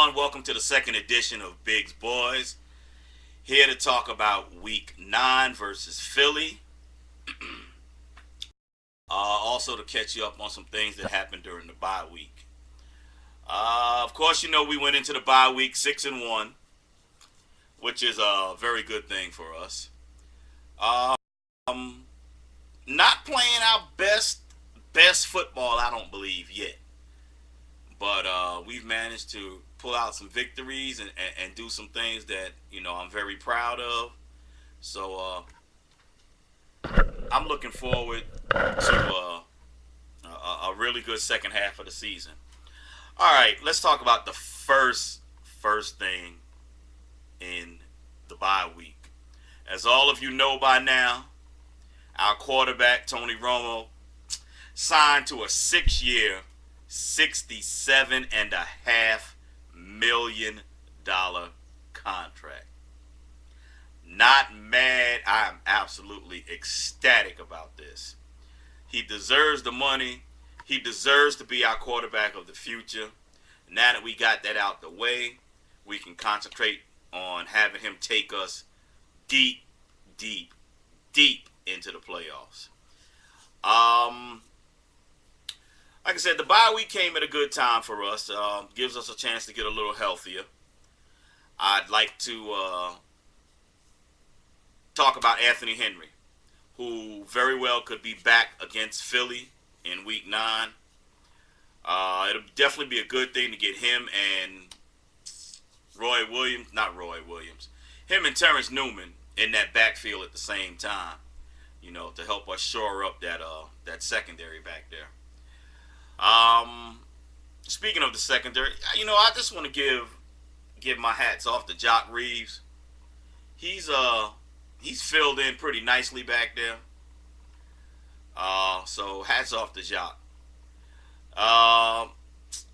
on? Welcome to the second edition of Big's Boys. Here to talk about Week 9 versus Philly. Also to catch you up on some things that happened during the bye week. Of course, you know we went into the bye week 6-1, which is a very good thing for us. Um, Not playing our best football, I don't believe yet. But we've managed to pull out some victories and do some things that I'm very proud of. So I'm looking forward to a really good second half of the season. All right, let's talk about the first thing in the bye week. As all of you know by now, our quarterback Tony Romo signed to a 6-year, $67.5 million contract. Not mad. I am absolutely ecstatic about this. He deserves the money. He deserves to be our quarterback of the future. Now that we got that out the way, we can concentrate on having him take us deep, deep, deep into the playoffs. Like I said, the bye week came at a good time for us. Gives us a chance to get a little healthier. I'd like to talk about Anthony Henry, who very well could be back against Philly in Week 9. It'll definitely be a good thing to get him and him and Terrence Newman in that backfield at the same time, to help us shore up that secondary back there. Speaking of the secondary, I just want to give my hats off to Jock Reeves. He's filled in pretty nicely back there. So hats off to Jock.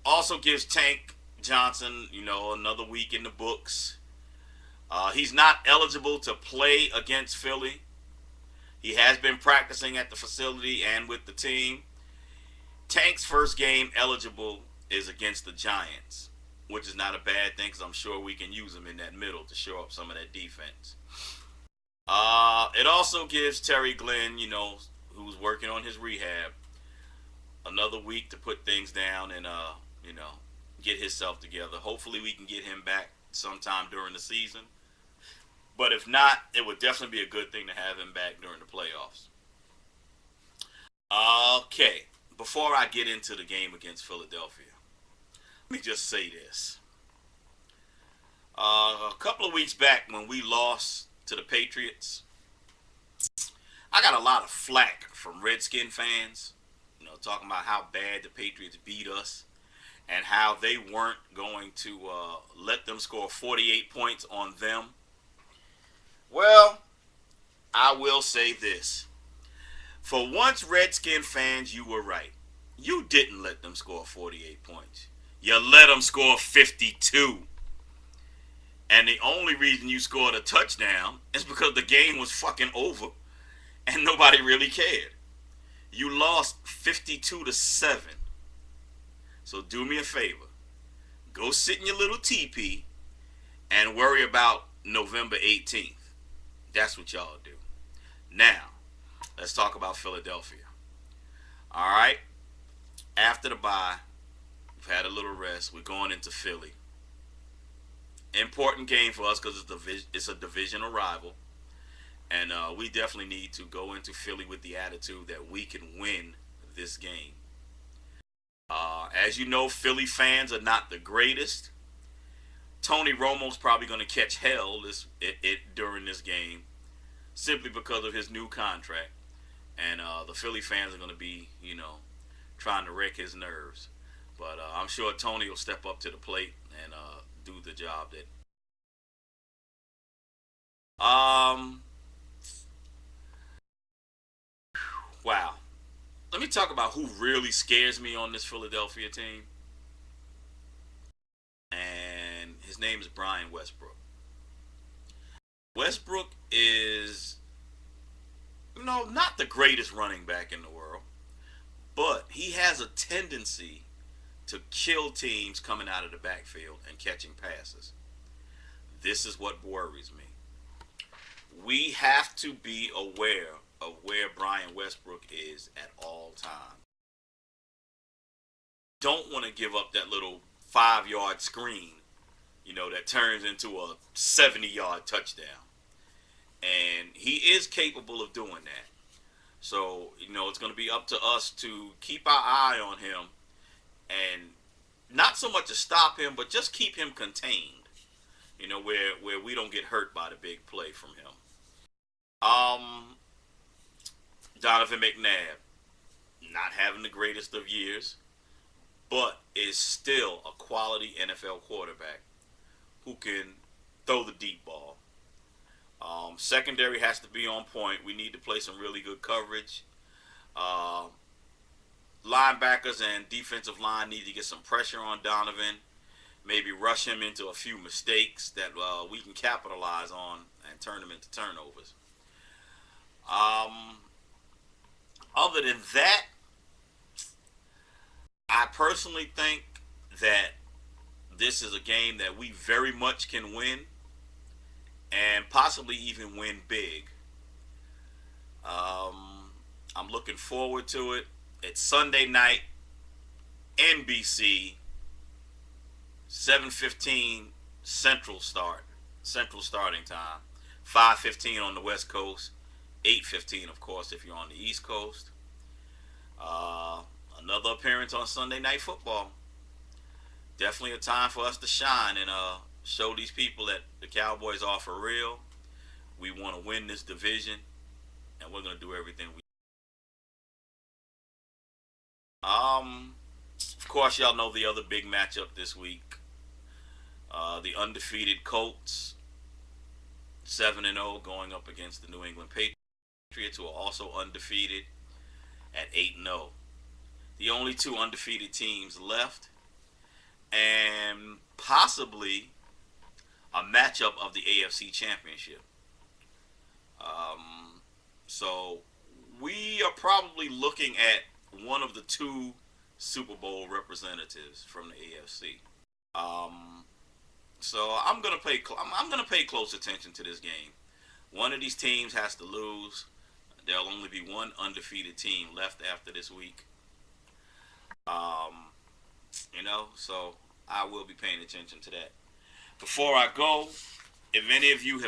Also gives Tank Johnson, another week in the books. He's not eligible to play against Philly. He has been practicing at the facility and with the team. Tank's first game eligible is against the Giants, which is not a bad thing because I'm sure we can use him in that middle to show up some of that defense. It also gives Terry Glenn, who's working on his rehab, another week to put things down and get himself together. Hopefully we can get him back sometime during the season. But if not, it would definitely be a good thing to have him back during the playoffs. Okay, before I get into the game against Philadelphia, let me just say this. A couple of weeks back when we lost to the Patriots, I got a lot of flack from Redskin fans, talking about how bad the Patriots beat us and how they weren't going to let them score 48 points on them. Well, I will say this. For once, Redskin fans, you were right. You didn't let them score 48 points. You let them score 52. And the only reason you scored a touchdown is because the game was fucking over and nobody really cared. You lost 52-7. So do me a favor. Go sit in your little teepee and worry about November 18th. That's what y'all do. Now, let's talk about Philadelphia. All right. After the bye, we've had a little rest. We're going into Philly. Important game for us because it's a divisional rival. And we definitely need to go into Philly with the attitude that we can win this game. As you know, Philly fans are not the greatest. Tony Romo's probably going to catch hell during this game simply because of his new contract. And the Philly fans are going to be, trying to wreck his nerves. But I'm sure Tony will step up to the plate and do the job that. Wow. Let me talk about who really scares me on this Philadelphia team. And his name is Brian Westbrook. Westbrook is, not the greatest running back in the world, but he has a tendency to kill teams coming out of the backfield and catching passes. This is what worries me. We have to be aware of where Brian Westbrook is at all times. Don't want to give up that little 5 yard screen, that turns into a 70-yard touchdown. And he is capable of doing that. So, it's going to be up to us to keep our eye on him and not so much to stop him, but just keep him contained, where we don't get hurt by the big play from him. Donovan McNabb, not having the greatest of years, but is still a quality NFL quarterback who can throw the deep ball. Secondary has to be on point. We need to play some really good coverage. Uh, Linebackers and defensive line need to get some pressure on Donovan. Maybe rush him into a few mistakes that we can capitalize on and turn them into turnovers. Other than that, I personally think that this is a game that we very much can win and possibly even win big. I'm looking forward to it. It's Sunday night, NBC, 7:15 Central starting time, 5:15 on the West Coast, 8:15, of course, if you're on the East Coast. Another appearance on Sunday Night Football. Definitely a time for us to shine and show these people that the Cowboys are for real. We want to win this division, and we're going to do everything we. Of course, y'all know the other big matchup this week. The undefeated Colts, 7-0, going up against the New England Patriots, who are also undefeated at 8-0. The only two undefeated teams left, and possibly a matchup of the AFC Championship. So we are probably looking at one of the two Super Bowl representatives from the AFC. So I'm gonna pay close attention to this game. One of these teams has to lose. There'll only be one undefeated team left after this week. So I will be paying attention to that. Before I go, if any of you have